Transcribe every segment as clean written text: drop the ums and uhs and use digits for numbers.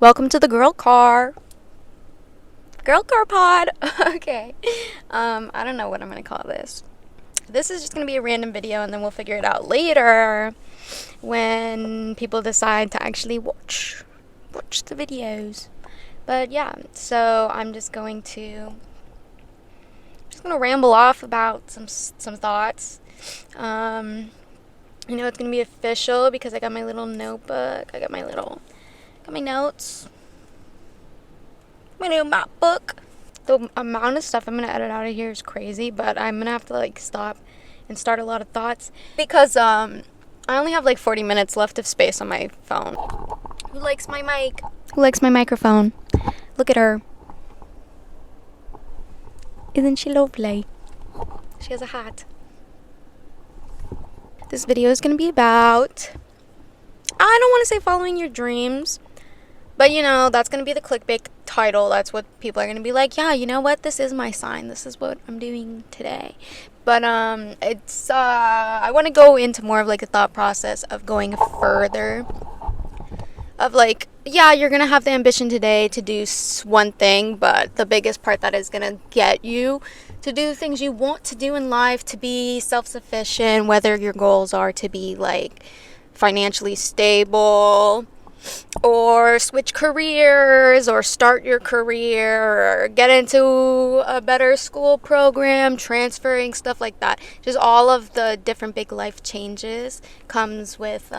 Welcome to the girl car. Girl car pod. Okay. I don't know what I'm gonna call this. This is just gonna be a random video and then we'll figure it out later when people decide to actually watch the videos. But yeah, so I'm just gonna ramble off about some thoughts. It's gonna be official because I got my little notebook. I got my notes. My new map book. The amount of stuff I'm gonna edit out of here is crazy, but I'm gonna have to stop and start a lot of thoughts because I only have 40 minutes left of space on my phone. Who likes my mic? Who likes my microphone? Look at her. Isn't she lovely? She has a hat. This video is gonna be about, I don't want to say following your dreams, but that's going to be the clickbait title. That's what people are going to be like, yeah, you know what? This is my sign. This is what I'm doing today. But I want to go into more of a thought process of going further. Of yeah, you're going to have the ambition today to do one thing, but the biggest part that is going to get you to do the things you want to do in life, to be self-sufficient, whether your goals are to be financially stable, or switch careers, or start your career, or get into a better school program, transferring, stuff like that. Just all of the different big life changes comes with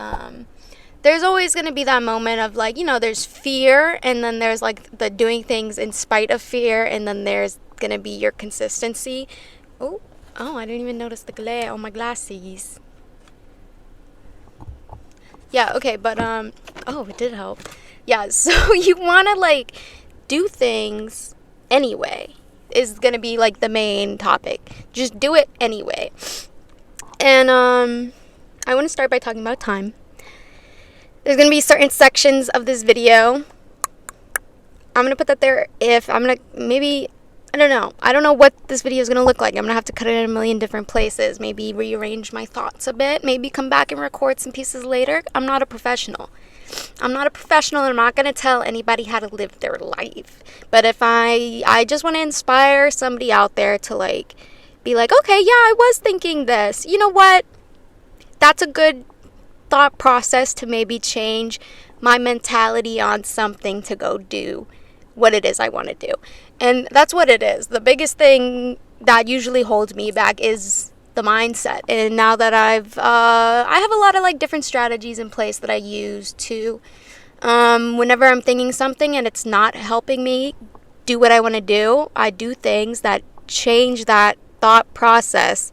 there's always going to be that moment of there's fear, and then there's the doing things in spite of fear, and then there's going to be your consistency. Oh, I didn't even notice the glare on my glasses. Yeah, okay, but it did help. Yeah, so you want to do things anyway is going to be the main topic. Just do it anyway. And I want to start by talking about time. There's going to be certain sections of this video. I'm going to put that there I don't know what this video is going to look like. I'm going to have to cut it in a million different places. Maybe rearrange my thoughts a bit. Maybe come back and record some pieces later. I'm not a professional. And I'm not going to tell anybody how to live their life. But if I just want to inspire somebody out there to be okay, yeah, I was thinking this. You know what? That's a good thought process to maybe change my mentality on something to go do what it is I want to do. And that's what it is. The biggest thing that usually holds me back is the mindset. And now that I have a lot of different strategies in place that I use to whenever I'm thinking something and it's not helping me do what I want to do, I do things that change that thought process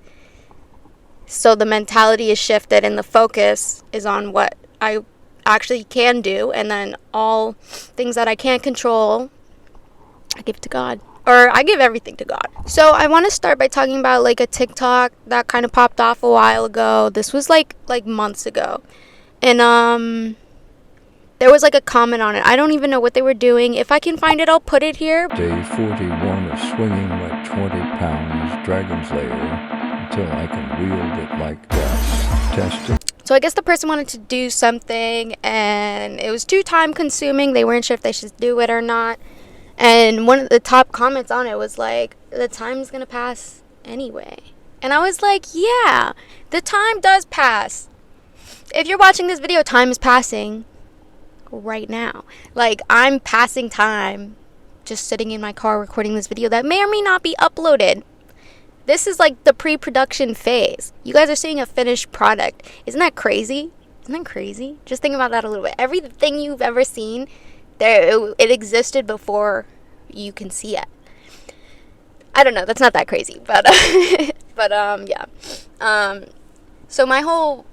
so the mentality is shifted and the focus is on what I actually can do, and then all things that I can't control, I give to God, or I give everything to God. So I want to start by talking about a TikTok that kind of popped off a while ago. This was like months ago, and there was a comment on it. I don't even know what they were doing. If I can find it, I'll put it here. Day 41 of swinging 20 pounds Dragon's Lair until I can wield it like this. Test it. So I guess the person wanted to do something, and it was too time consuming. They weren't sure if they should do it or not. And one of the top comments on it was the time's gonna pass anyway. And I was yeah, the time does pass. If you're watching this video, time is passing right now. I'm passing time just sitting in my car recording this video that may or may not be uploaded. This is the pre-production phase. You guys are seeing a finished product. Isn't that crazy? Just think about that a little bit. Everything you've ever seen, it existed before you can see it. I don't know. That's not that crazy, but yeah. So my whole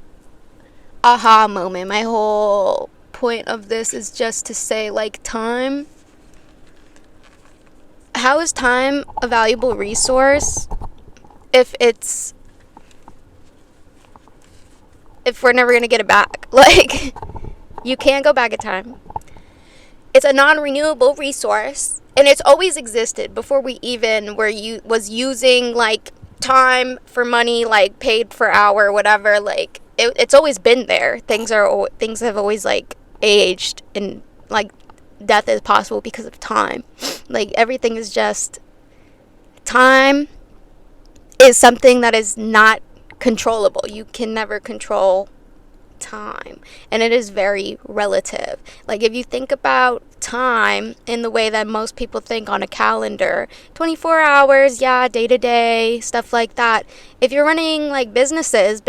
aha moment, my whole point of this is just to say time. How is time a valuable resource if we're never going to get it back? You can't go back in time. It's a non-renewable resource, and it's always existed before we even was using time for money, paid per hour, whatever. It's always been there. Things have always aged, and death is possible because of time. Like, everything is just time is something that is not controllable. You can never control time, and it is very relative. Like, if you think about time in the way that most people think on a calendar, 24 hours, yeah, day to day, stuff like that. If you're running like businesses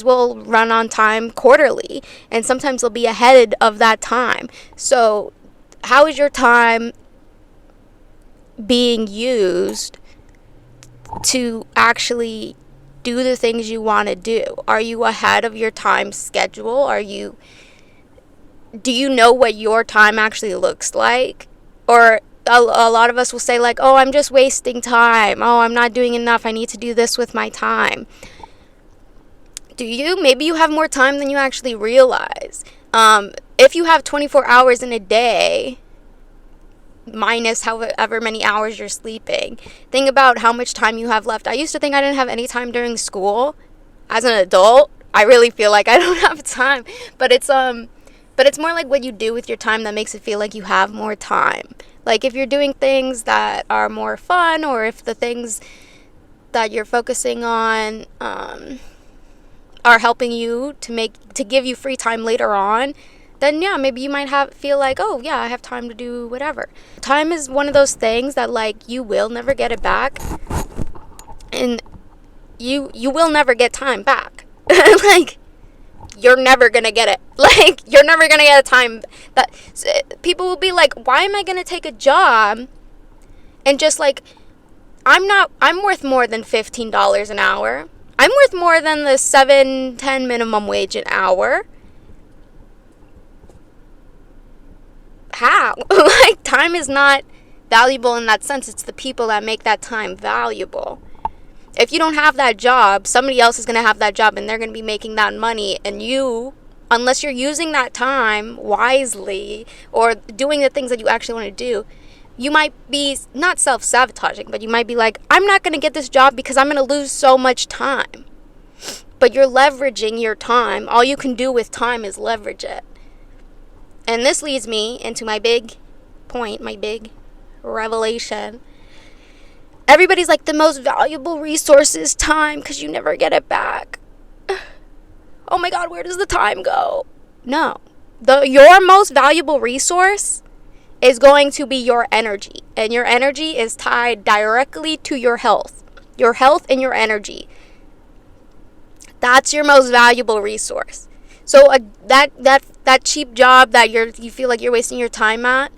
will run on time quarterly, and sometimes they'll be ahead of that time. So how is your time being used to actually do the things you want to do? Are you ahead of your time schedule? Do you know what your time actually looks like? Or a lot of us will say like, oh, I'm just wasting time. Oh, I'm not doing enough. I need to do this with my time. Do you? Maybe you have more time than you actually realize. If you have 24 hours in a day, minus however many hours you're sleeping, think about how much time you have left. I used to think I didn't have any time during school. As an adult, I really feel like I don't have time. But it's more like what you do with your time that makes it feel like you have more time. Like, if you're doing things that are more fun, or if the things that you're focusing on are helping you to give you free time later on, then yeah, maybe you might feel like, oh yeah, I have time to do whatever. Time is one of those things that, like, you will never get it back, and you will never get time back. Like, you're never gonna get it. Like, you're never gonna get a time that people will be like, why am I gonna take a job and just like, I'm worth more than $15 an hour. I'm worth more than the $7-10 minimum wage an hour. How? Like, time is not valuable in that sense. It's the people that make that time valuable. If you don't have that job, somebody else is going to have that job, and they're going to be making that money. And you, unless you're using that time wisely or doing the things that you actually want to do, you might be not self-sabotaging, but you might be like, I'm not going to get this job because I'm going to lose so much time. But you're leveraging your time. All you can do with time is leverage it. And this leads me into my big point, my big revelation. Everybody's like, the most valuable resource is time because you never get it back. Oh my God, where does the time go? No. Your most valuable resource is going to be your energy. And your energy is tied directly to your health. Your health and your energy. That's your most valuable resource. So that cheap job that you feel like you're wasting your time at,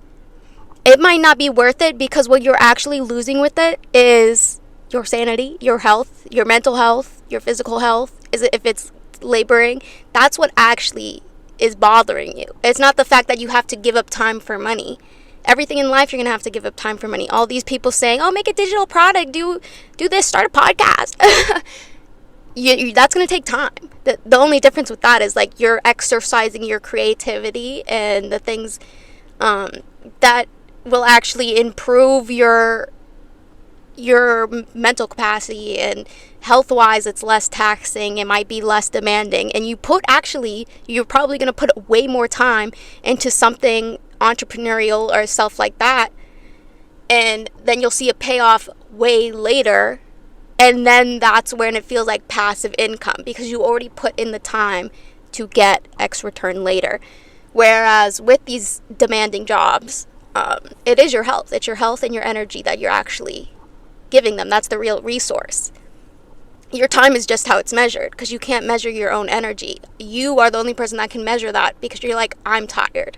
it might not be worth it, because what you're actually losing with it is your sanity, your health, your mental health, your physical health. If it's laboring, that's what actually is bothering you. It's not the fact that you have to give up time for money. Everything in life, you're going to have to give up time for money. All these people saying, oh, make a digital product, do this, start a podcast. That's going to take time. The only difference with that is, like, you're exercising your creativity and the things that will actually improve your mental capacity, and health-wise it's less taxing, it might be less demanding, and you're probably going to put way more time into something entrepreneurial or stuff like that, and then you'll see a payoff way later, and then that's when it feels like passive income, because you already put in the time to get X return later. Whereas with these demanding jobs, it is your health. It's your health and your energy that you're actually giving them. That's the real resource. Your time is just how it's measured, because you can't measure your own energy. You are the only person that can measure that, because you're like, I'm tired.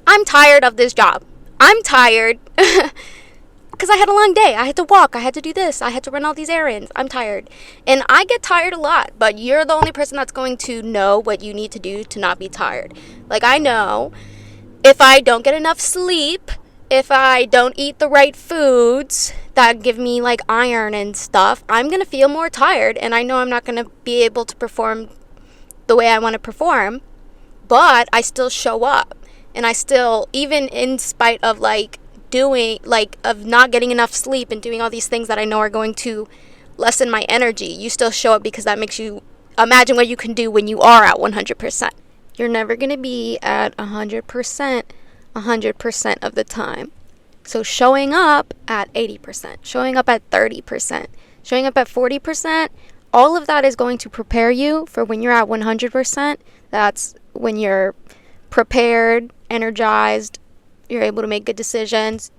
I'm tired of this job. I'm tired because I had a long day. I had to walk. I had to do this. I had to run all these errands. I'm tired. And I get tired a lot, but you're the only person that's going to know what you need to do to not be tired. Like, I know if I don't get enough sleep, if I don't eat the right foods that give me like iron and stuff, I'm going to feel more tired, and I know I'm not going to be able to perform the way I want to perform, but I still show up. And I still, even in spite of of not getting enough sleep and doing all these things that I know are going to lessen my energy, you still show up, because that makes you imagine what you can do when you are at 100%. You're never going to be at 100% 100% of the time. So showing up at 80%, showing up at 30%, showing up at 40%, all of that is going to prepare you for when you're at 100%. That's when you're prepared, energized, you're able to make good decisions.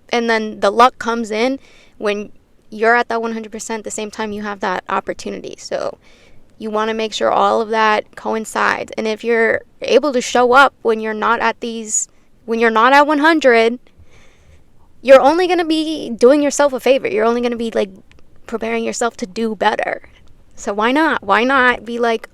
And then the luck comes in when you're at that 100% the same time you have that opportunity. So you want to make sure all of that coincides. And if you're able to show up when you're not at 100, you're only going to be doing yourself a favor. You're only going to be like preparing yourself to do better. So why not? Why not be like,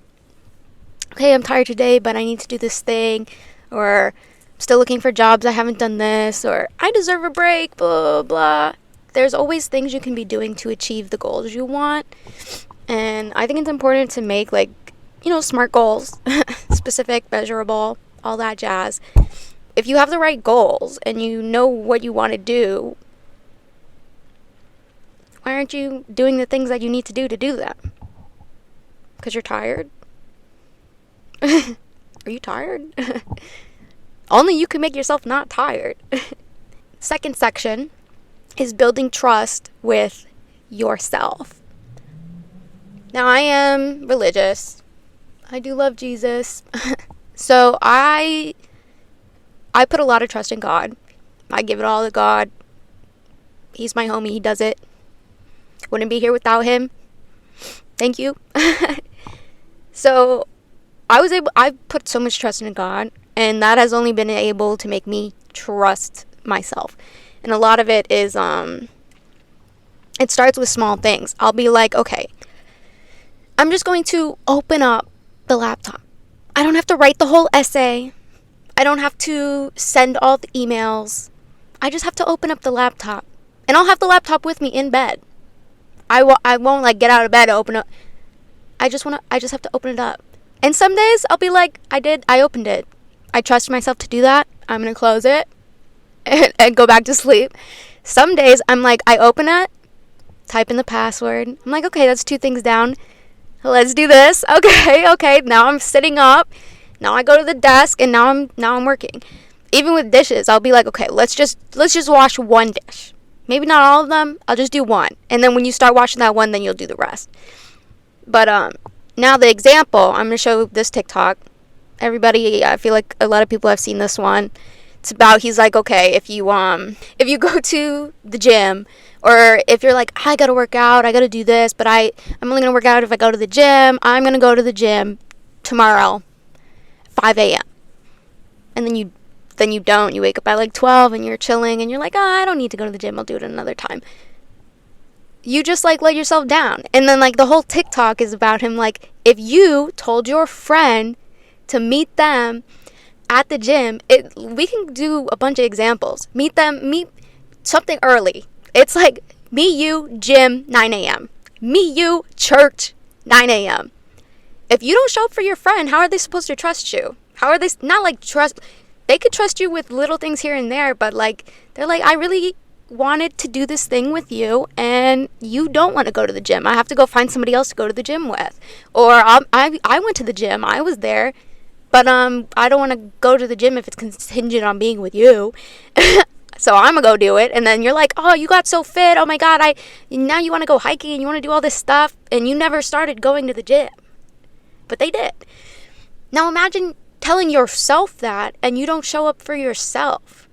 okay, I'm tired today, but I need to do this thing, or I'm still looking for jobs, I haven't done this, or I deserve a break, blah, blah. There's always things you can be doing to achieve the goals you want. And I think it's important to make like, smart goals, specific, measurable, all that jazz. If you have the right goals and you know what you want to do, why aren't you doing the things that you need to do them? Because you're tired? Are you tired? Only you can make yourself not tired. Second section is building trust with yourself. Now, I am religious. I do love Jesus. So I put a lot of trust in God. I give it all to God. He's my homie. He does it. Wouldn't be here without him. Thank you. So I put so much trust in God, and that has only been able to make me trust myself. And a lot of it is, it starts with small things. I'll be like, okay, I'm just going to open up the laptop. I don't have to write the whole essay. I don't have to send all the emails. I just have to open up the laptop. And I'll have the laptop with me in bed. I won't like get out of bed to open up. I just have to open it up. And some days I'll be like, I opened it. I trust myself to do that. I'm going to close it and go back to sleep. Some days I'm like, I open it, type in the password. I'm like, okay, that's 2 things down. Let's do this. Okay. Now I'm sitting up. Now I go to the desk and now I'm working. Even with dishes, I'll be like, okay, let's just wash one dish. Maybe not all of them. I'll just do one. And then when you start washing that one, then you'll do the rest. But now the example, I'm going to show this TikTok. Everybody, I feel like a lot of people have seen this one. It's about, he's like, okay, if you go to the gym, or if you're like, I got to work out, I got to do this, but I'm only going to work out if I go to the gym. I'm going to go to the gym tomorrow, 5 a.m. And then you don't. You wake up at like 12 and you're chilling and you're like, I don't need to go to the gym. I'll do it another time. You just like let yourself down. And then like the whole TikTok is about him like, if you told your friend to meet them at the gym, we can do a bunch of examples. Meet something early. It's like, me, you, gym, 9 a.m. Me, you, church, 9 a.m. If you don't show up for your friend, how are they supposed to trust you? How are they not like trust? They could trust you with little things here and there, but like they're like, I really wanted to do this thing with you, and you don't want to go to the gym. I have to go find somebody else to go to the gym with. Or I went to the gym. I was there, but I don't want to go to the gym if it's contingent on being with you. So I'm gonna go do it. And then you're like, oh, you got so fit. Oh my God, now you want to go hiking and you want to do all this stuff, and you never started going to the gym. But they did. Now imagine telling yourself that and you don't show up for yourself.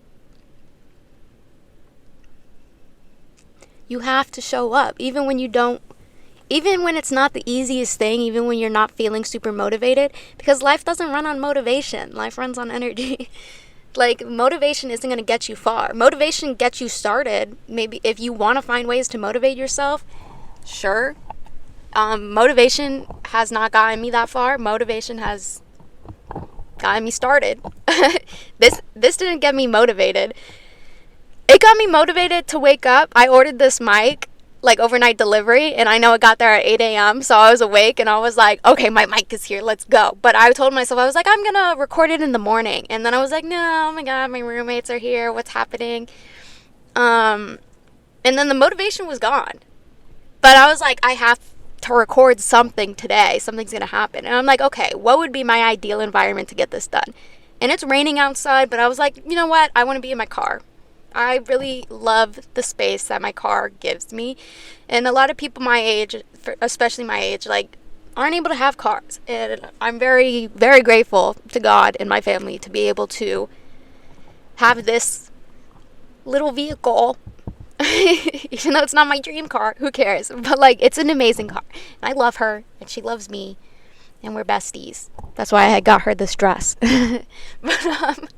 You have to show up even when it's not the easiest thing, even when you're not feeling super motivated, because life doesn't run on motivation. Life runs on energy. Like, motivation isn't going to get you far. Motivation gets you started. Maybe if you want to find ways to motivate yourself, sure. Motivation has not gotten me that far. Motivation has gotten me started. This didn't get me motivated. It got me motivated to wake up. I ordered this mic, like overnight delivery, and I know it got there at 8 a.m. So I was awake and I was like, okay, my mic is here, let's go. But I told myself, I was like, I'm gonna record it in the morning. And then I was like, no, oh my God, my roommates are here, what's happening? And then the motivation was gone. But I was like, I have to record something today. Something's gonna happen. And I'm like, okay, what would be my ideal environment to get this done? and it's raining outside, but I was like, you know what? I want to be in my car. I really love the space that my car gives me. And a lot of people my age, especially my age, like, aren't able to have cars. And I'm very, very grateful to God and my family to be able to have this little vehicle. Even though it's not my dream car, who cares? But like, it's an amazing car. And I love her, and she loves me, and we're besties. That's why I got her this dress. But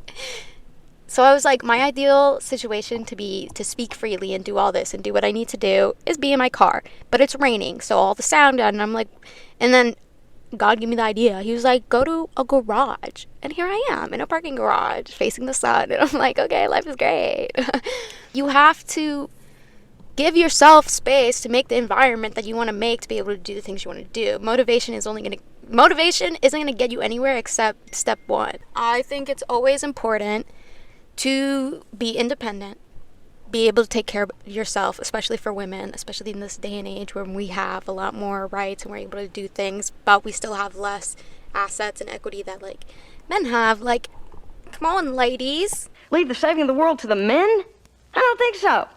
so I was like, my ideal situation to speak freely and do all this and do what I need to do is be in my car. But it's raining, so all the sound, and I'm like, and then God gave me the idea. He was like, go to a garage. And here I am in a parking garage facing the sun. And I'm like, okay, life is great. You have to give yourself space to make the environment that you want to make to be able to do the things you want to do. Motivation isn't going to get you anywhere except step one. I think it's always important to be independent, be able to take care of yourself, especially for women, especially in this day and age where we have a lot more rights and we're able to do things, but we still have less assets and equity that like men have. Like, come on, ladies. Leave the saving of the world to the men? I don't think so.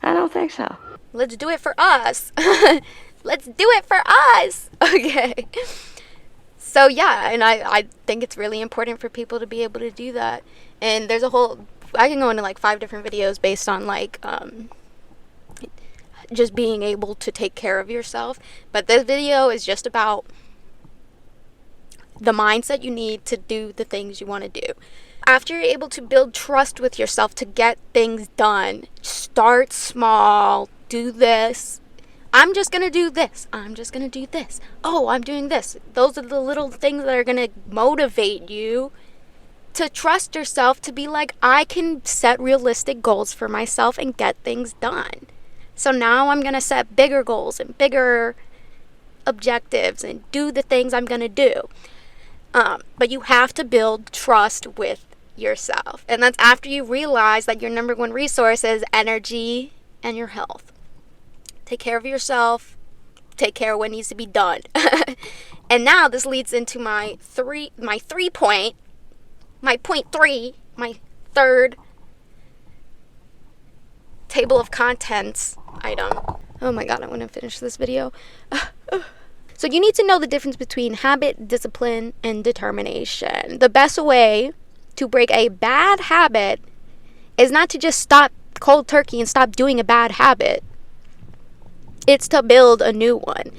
I don't think so. Let's do it for us. Let's do it for us. Okay. So yeah, and I think it's really important for people to be able to do that. And there's I can go into like 5 different videos based on like just being able to take care of yourself. But this video is just about the mindset you need to do the things you want to do. After you're able to build trust with yourself to get things done, start small, do this. I'm just going to do this. I'm just going to do this. Oh, I'm doing this. Those are the little things that are going to motivate you to trust yourself, to be like, I can set realistic goals for myself and get things done. So now I'm going to set bigger goals and bigger objectives and do the things I'm going to do. But you have to build trust with yourself. And that's after you realize that your number one resource is energy and your health. Take care of yourself. Take care of what needs to be done. And now this leads into my third table of contents item. Oh my god, I want to finish this video. So you need to know the difference between habit, discipline, and determination. The best way to break a bad habit is not to just stop cold turkey and stop doing a bad habit. It's to build a new one,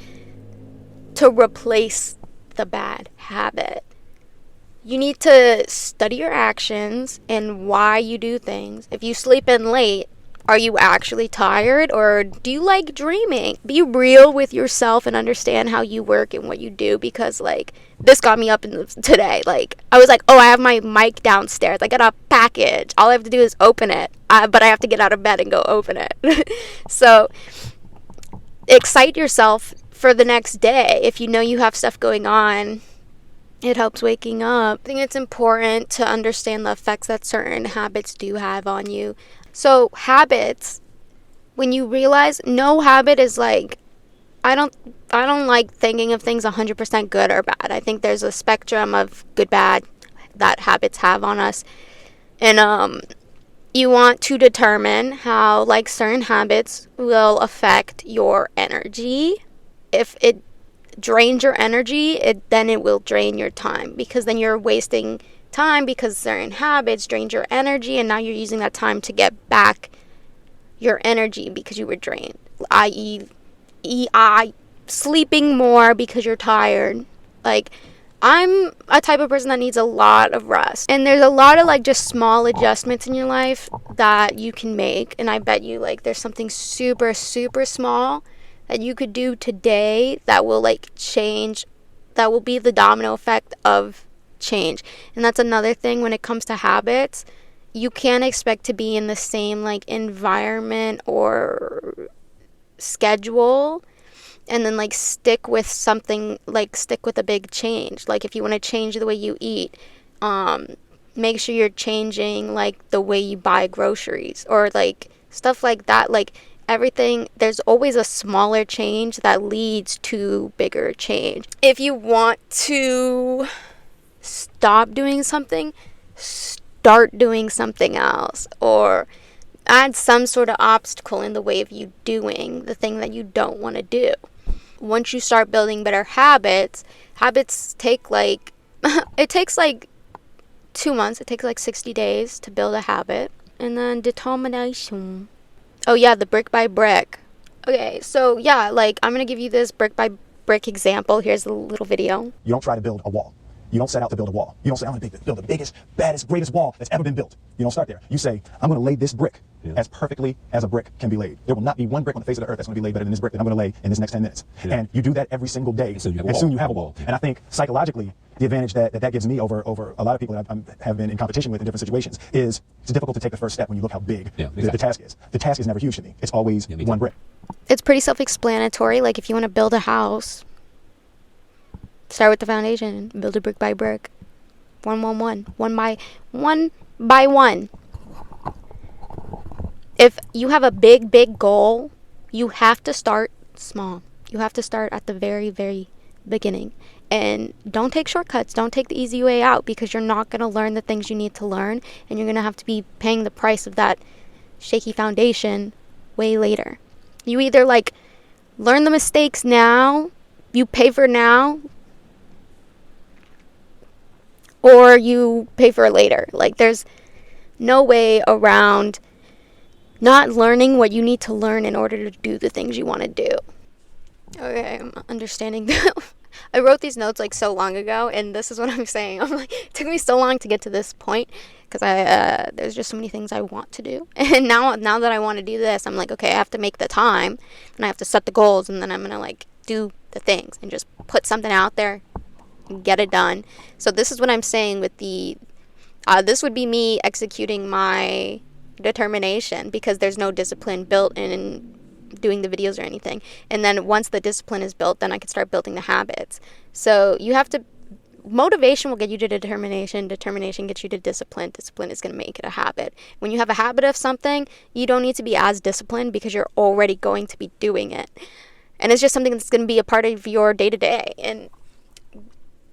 to replace the bad habit. You need to study your actions and why you do things. If you sleep in late, are you actually tired, or do you like dreaming? Be real with yourself and understand how you work and what you do, because like this got me up today. Like I was like, oh, I have my mic downstairs. I got a package. All I have to do is open it, but I have to get out of bed and go open it. So excite yourself for the next day. If you know you have stuff going on, it helps waking up. I think it's important to understand the effects that certain habits do have on you. So habits, when you realize no habit is like, I don't like thinking of things 100% good or bad. I think there's a spectrum of good, bad that habits have on us. And you want to determine how like certain habits will affect your energy. If it drains your energy, then it will drain your time, because then you're wasting time because certain habits drained your energy, and now you're using that time to get back your energy because you were drained, i.e. sleeping more because you're tired. Like, I'm a type of person that needs a lot of rest, and there's a lot of like just small adjustments in your life that you can make, and I bet you like there's something super, super small that you could do today that will like change, that will be the domino effect of change. And that's another thing when it comes to habits. You can't expect to be in the same like environment or schedule and then like stick with something, like stick with a big change. Like if you want to change the way you eat, make sure you're changing like the way you buy groceries or like stuff like that. Like everything, there's always a smaller change that leads to bigger change. If you want to stop doing something, start doing something else, or add some sort of obstacle in the way of you doing the thing that you don't want to do. Once you start building better habits take like it takes like 2 months, it takes like 60 days to build a habit. And then determination. Oh yeah, the brick by brick. Okay, so yeah, like I'm gonna give you this brick by brick example. Here's a little video. You don't try to build a wall. You don't set out to build a wall. You don't say, I'm going to build the biggest, baddest, greatest wall that's ever been built. You don't start there. You say, I'm going to lay this brick as perfectly as a brick can be laid. There will not be one brick on the face of the earth that's going to be laid better than this brick that I'm going to lay in this next 10 minutes. And you do that every single day, and soon you have a wall. And I think psychologically, the advantage that gives me over a lot of people that I have been in competition with in different situations is it's difficult to take the first step when you look how big the task is. The task is never huge to me. It's always one brick. It's pretty self-explanatory. Like if you want to build a house, start with the foundation, build it brick by brick. One by one. If you have a big goal, you have to start small. You have to start at the very, very beginning. And don't take shortcuts. Don't take the easy way out, because you're not going to learn the things you need to learn, and you're going to have to be paying the price of that shaky foundation way later. You either like learn the mistakes now, you pay for now, or you pay for it later. Like there's no way around not learning what you need to learn in order to do the things you want to do. Okay, I'm understanding that. I wrote these notes like so long ago, and this is what I'm saying. I'm like, it took me so long to get to this point, because there's just so many things I want to do. And now that I want to do this, I'm like, okay, I have to make the time, and I have to set the goals, and then I'm gonna like do the things and just put something out there and get it done. So this is what I'm saying with the this would be me executing my determination, because there's no discipline built in doing the videos or anything. And then once the discipline is built, then I can start building the habits. So you have to, motivation will get you to determination gets you to discipline is going to make it a habit. When you have a habit of something, you don't need to be as disciplined, because you're already going to be doing it, and it's just something that's going to be a part of your day-to-day. And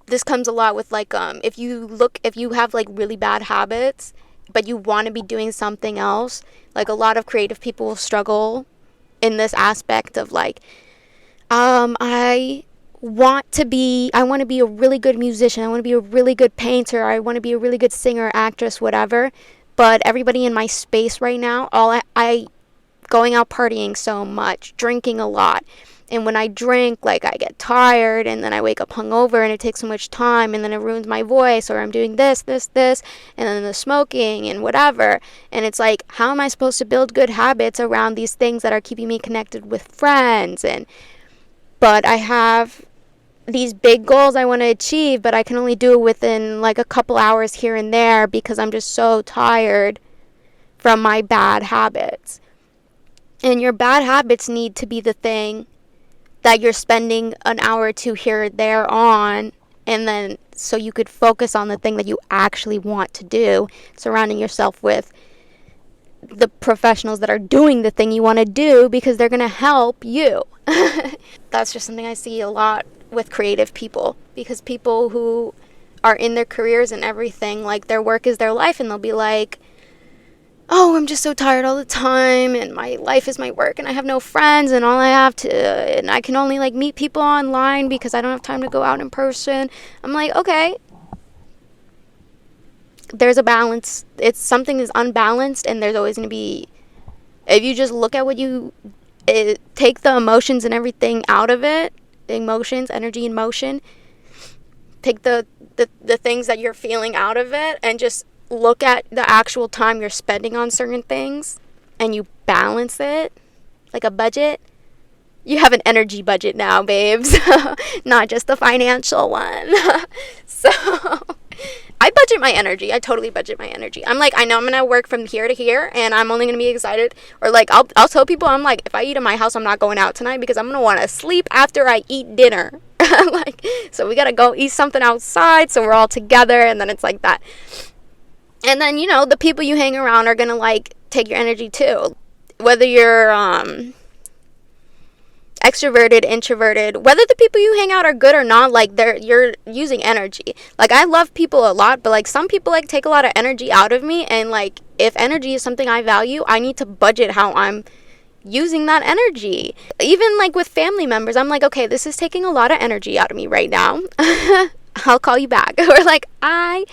this comes a lot with like if you have like really bad habits but you want to be doing something else, like a lot of creative people struggle in this aspect of like, I want to be a really good musician, I want to be a really good painter, I want to be a really good singer, actress, whatever, but everybody in my space right now, I going out partying so much, drinking a lot, and when I drink, like I get tired, and then I wake up hungover, and it takes so much time, and then it ruins my voice, or I'm doing this, and then the smoking and whatever. And it's like, how am I supposed to build good habits around these things that are keeping me connected with friends? But I have these big goals I want to achieve, but I can only do it within like a couple hours here and there, because I'm just so tired from my bad habits. And your bad habits need to be the thing that you're spending an hour or two here or there on, and then so you could focus on the thing that you actually want to do, surrounding yourself with the professionals that are doing the thing you want to do, because they're going to help you. That's just something I see a lot with creative people, because people who are in their careers and everything, like their work is their life, and they'll be like, oh, I'm just so tired all the time, and my life is my work, and I have no friends, and and I can only like meet people online because I don't have time to go out in person. I'm like, okay, there's a balance. It's something is unbalanced, and there's always going to be, if you just look at take the emotions and everything out of it, the emotions, energy and motion, take the things that you're feeling out of it, and just look at the actual time you're spending on certain things, and you balance it like a budget. You have an energy budget now, babes. Not just a financial one. So I budget my energy. I totally budget my energy. I'm like, I know I'm gonna work from here to here, and I'm only gonna be excited, or like I'll tell people, I'm like, if I eat at my house, I'm not going out tonight, because I'm gonna want to sleep after I eat dinner. Like, so we gotta go eat something outside, so we're all together, and then it's like that. And then, you know, the people you hang around are gonna like take your energy too. Whether you're extroverted, introverted, whether the people you hang out are good or not, like you're using energy. Like I love people a lot, but like some people like take a lot of energy out of me, and like if energy is something I value, I need to budget how I'm using that energy. Even like with family members, I'm like, okay, this is taking a lot of energy out of me right now. I'll call you back. Or like, I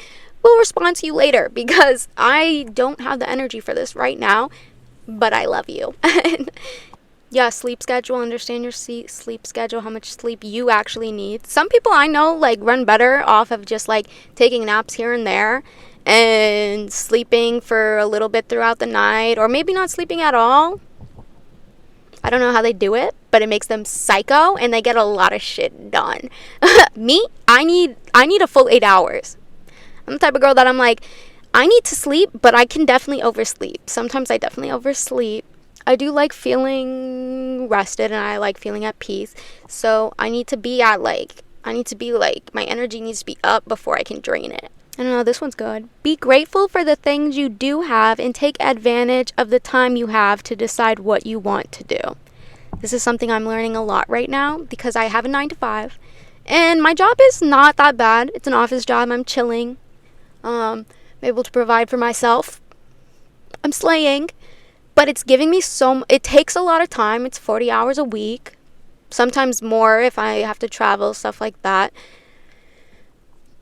will respond to you later because I don't have the energy for this right now, but I love you. Yeah, sleep schedule. Understand your sleep schedule, how much sleep you actually need. Some people I know like run better off of just like taking naps here and there and sleeping for a little bit throughout the night, or maybe not sleeping at all. I don't know how they do it, but it makes them psycho and they get a lot of shit done. Me, I need a full 8 hours. I'm the type of girl that I'm like, I need to sleep, but I can definitely oversleep. Sometimes I definitely oversleep. I do like feeling rested and I like feeling at peace. So I need to be my energy needs to be up before I can drain it. I don't know, this one's good. Be grateful for the things you do have and take advantage of the time you have to decide what you want to do. This is something I'm learning a lot right now because I have a 9 to 5 and my job is not that bad. It's an office job. I'm chilling. I'm able to provide for myself. I'm slaying, but it's giving me it takes a lot of time. It's 40 hours a week, sometimes more if I have to travel, stuff like that.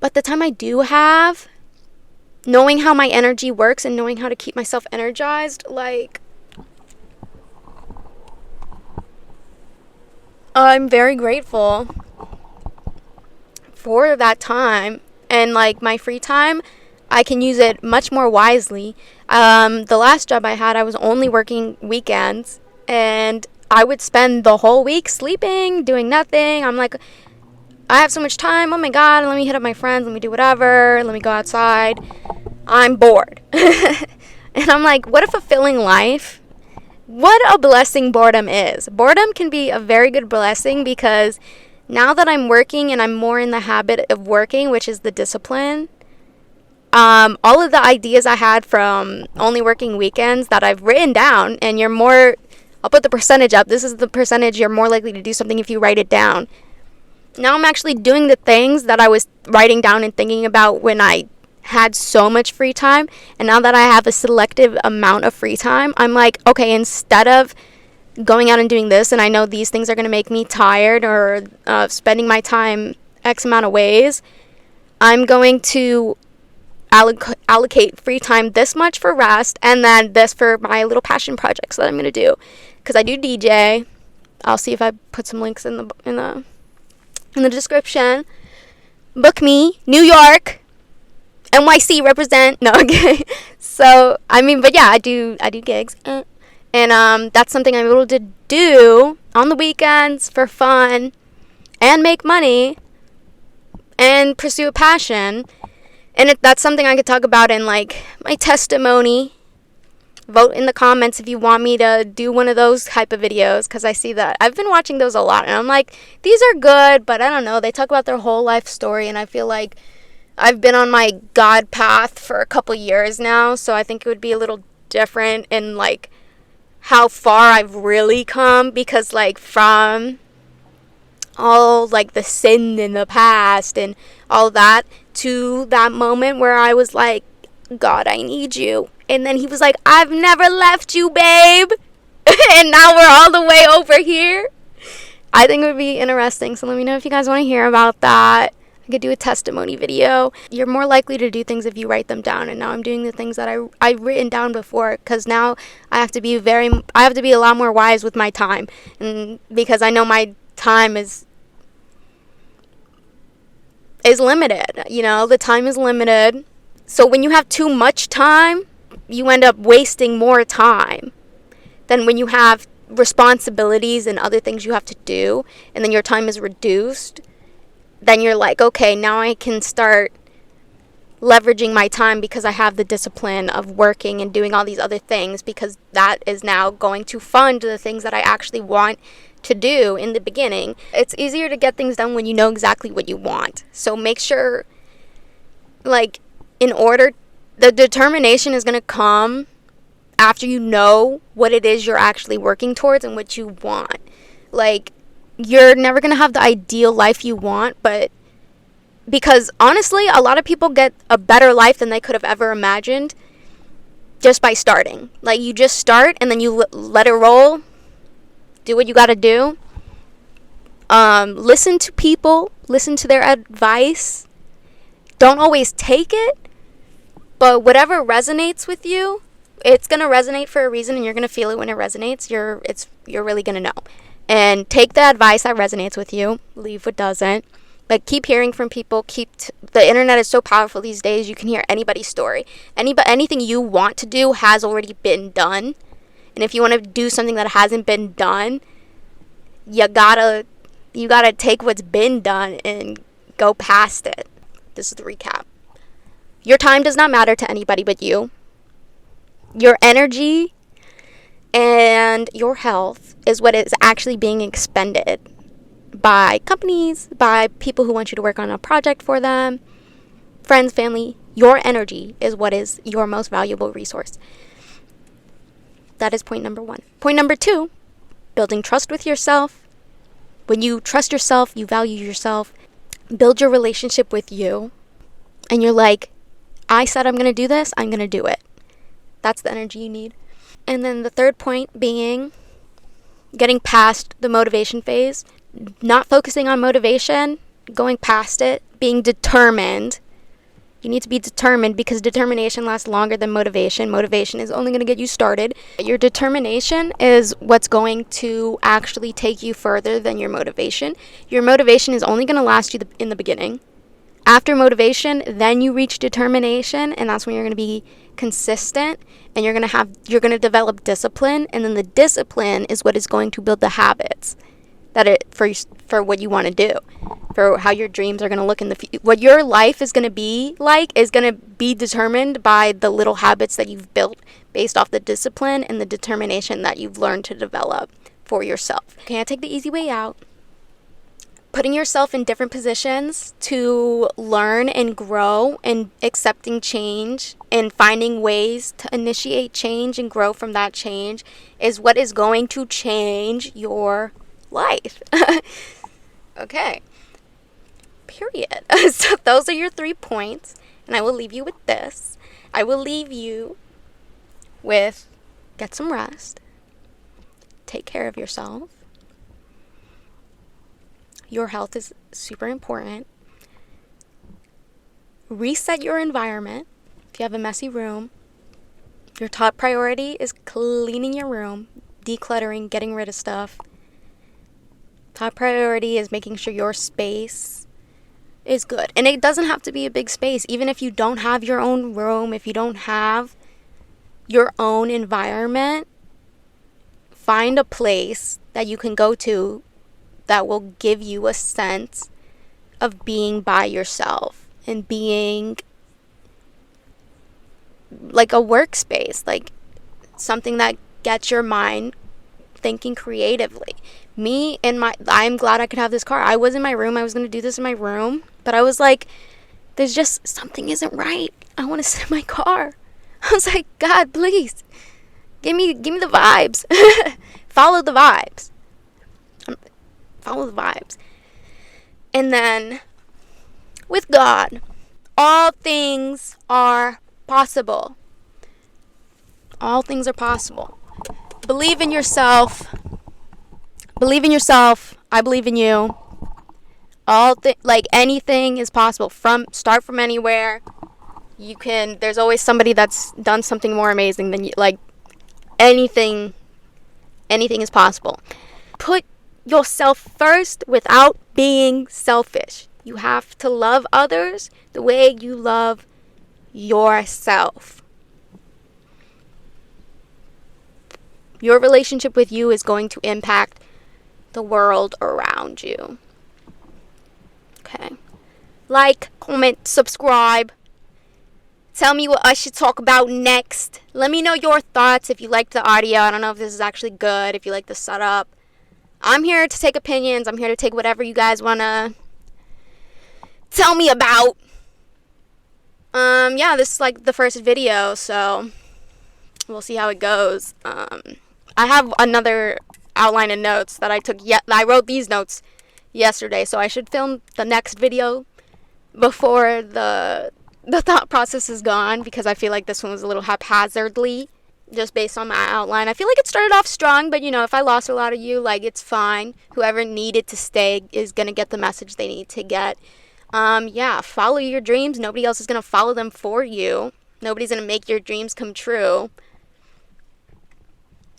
But the time I do have, knowing how my energy works and knowing how to keep myself energized, like, I'm very grateful for that time. And like my free time, I can use it much more wisely. The last job I had, I was only working weekends and I would spend the whole week sleeping, doing nothing. I'm like, I have so much time. Oh my God, let me hit up my friends. Let me do whatever. Let me go outside. I'm bored. And I'm like, what a fulfilling life. What a blessing boredom is. Boredom can be a very good blessing because now that I'm working and I'm more in the habit of working, which is the discipline, all of the ideas I had from only working weekends that I've written down, and I'll put the percentage up. This is the percentage you're more likely to do something if you write it down. Now I'm actually doing the things that I was writing down and thinking about when I had so much free time. And now that I have a selective amount of free time, I'm like, okay, instead of going out and doing this, and I know these things are going to make me tired or spending my time X amount of ways, I'm going to allocate free time this much for rest and then this for my little passion projects that I'm going to do. Because I do DJ. I'll see if I put some links in the description. Book me, New York, NYC represent. No, okay. So but yeah, I do gigs, and that's something I'm able to do on the weekends for fun, and make money, and pursue a passion, and that's something I could talk about in like my testimony. Vote in the comments if you want me to do one of those type of videos, because I see that I've been watching those a lot and I'm like, these are good, but I don't know, they talk about their whole life story and I feel like I've been on my God path for a couple years now, so I think it would be a little different in like how far I've really come, because like from all like the sin in the past and all that to that moment where I was like, God, I need you. And then he was like, I've never left you, babe. And now we're all the way over here. I think it would be interesting. So let me know if you guys want to hear about that. I could do a testimony video. You're more likely to do things if you write them down. And now I'm doing the things that I've written down before, because now I have to be a lot more wise with my time. And because I know my time is limited. You know, the time is limited. So when you have too much time, you end up wasting more time than when you have responsibilities and other things you have to do, and then your time is reduced. Then you're like, okay, now I can start leveraging my time because I have the discipline of working and doing all these other things, because that is now going to fund the things that I actually want to do in the beginning. It's easier to get things done when you know exactly what you want. So make sure, like, the determination is going to come after you know what it is you're actually working towards and what you want. Like, you're never going to have the ideal life you want, but because honestly, a lot of people get a better life than they could have ever imagined just by starting. Like, you just start and then you let it roll, do what you got to do. Listen to people, listen to their advice. Don't always take it, but whatever resonates with you, it's going to resonate for a reason, and you're going to feel it when it resonates. You're really going to know. And take the advice that resonates with you, leave what doesn't. Like, keep hearing from people. The internet is so powerful these days. You can hear anybody's story. Anything you want to do has already been done. And if you want to do something that hasn't been done, you gotta take what's been done and go past it. This is the recap. Your time does not matter to anybody but you. Your energy and your health is what is actually being expended by companies, by people who want you to work on a project for them, friends, family. Your energy is what is your most valuable resource. That is point number 1. Point number 2, building trust with yourself. When you trust yourself, you value yourself, build your relationship with you, and you're like, I said I'm going to do this, I'm going to do it. That's the energy you need. And then the third point being getting past the motivation phase, not focusing on motivation, going past it, being determined. You need to be determined because determination lasts longer than motivation. Motivation is only going to get you started. Your determination is what's going to actually take you further than your motivation. Your motivation is only going to last you in the beginning. After motivation, then you reach determination, and that's when you're going to be consistent, and you're going to develop discipline, and then the discipline is what is going to build the habits for what you want to do, for how your dreams are going to look in the future. What your life is going to be like is going to be determined by the little habits that you've built based off the discipline and the determination that you've learned to develop for yourself. You can't take the easy way out. Putting yourself in different positions to learn and grow and accepting change and finding ways to initiate change and grow from that change is what is going to change your life. Okay. Period. So those are your 3 points, and I will leave you with this. I will leave you with get some rest. Take care of yourself. Your health is super important. Reset your environment. If you have a messy room, your top priority is cleaning your room, decluttering, getting rid of stuff. Top priority is making sure your space is good. And it doesn't have to be a big space. Even if you don't have your own room, if you don't have your own environment, find a place that you can go to that will give you a sense of being by yourself and being like a workspace, like something that gets your mind thinking creatively. I'm glad I could have this car. I was in my room. I was going to do this in my room, but I was like, there's just something isn't right. I want to sit in my car. I was like, God, please give me the vibes. Follow the vibes. Follow the vibes. And then with God, all things are possible. All things are possible. Believe in yourself. Believe in yourself. I believe in you. Anything is possible. Start from anywhere. There's always somebody that's done something more amazing than you. Like, anything is possible. Put yourself first without being selfish. You have to love others the way you love yourself. Your relationship with you is going to impact the world around you. Okay. Like, comment, subscribe. Tell me what I should talk about next. Let me know your thoughts if you liked the audio. I don't know if this is actually good, if you like the setup. I'm here to take opinions. I'm here to take whatever you guys want to tell me about. Yeah, this is like the first video, so we'll see how it goes. I have another outline and notes that I took. I wrote these notes yesterday, so I should film the next video before the thought process is gone, because I feel like this one was a little haphazardly, just based on my outline. I feel like it started off strong, but you know, if I lost a lot of you, like, it's fine. Whoever needed to stay is gonna get the message they need to get. Yeah, follow your dreams. Nobody else is gonna follow them for you. Nobody's gonna make your dreams come true.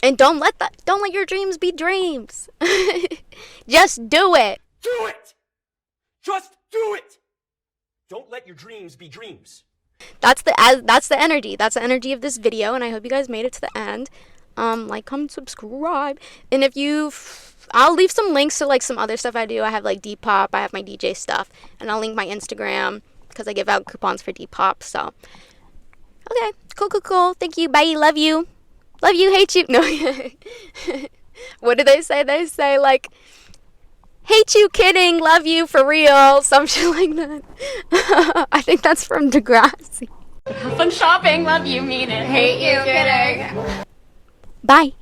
And don't let your dreams be dreams. Just do it. Do it! Just do it! Don't let your dreams be dreams. That's the energy. That's the energy of this video, and I hope you guys made it to the end. Like, comment, subscribe, and I'll leave some links to like some other stuff I do. I have like Depop, I have my DJ stuff, and I'll link my Instagram because I give out coupons for Depop. So, okay, cool. Thank you. Bye. Love you, hate you. No. What do they say? They say like, hate you, kidding, love you, for real, some shit like that. I think that's from Degrassi. Have fun shopping, love you, mean it. Hate you, kidding. Bye.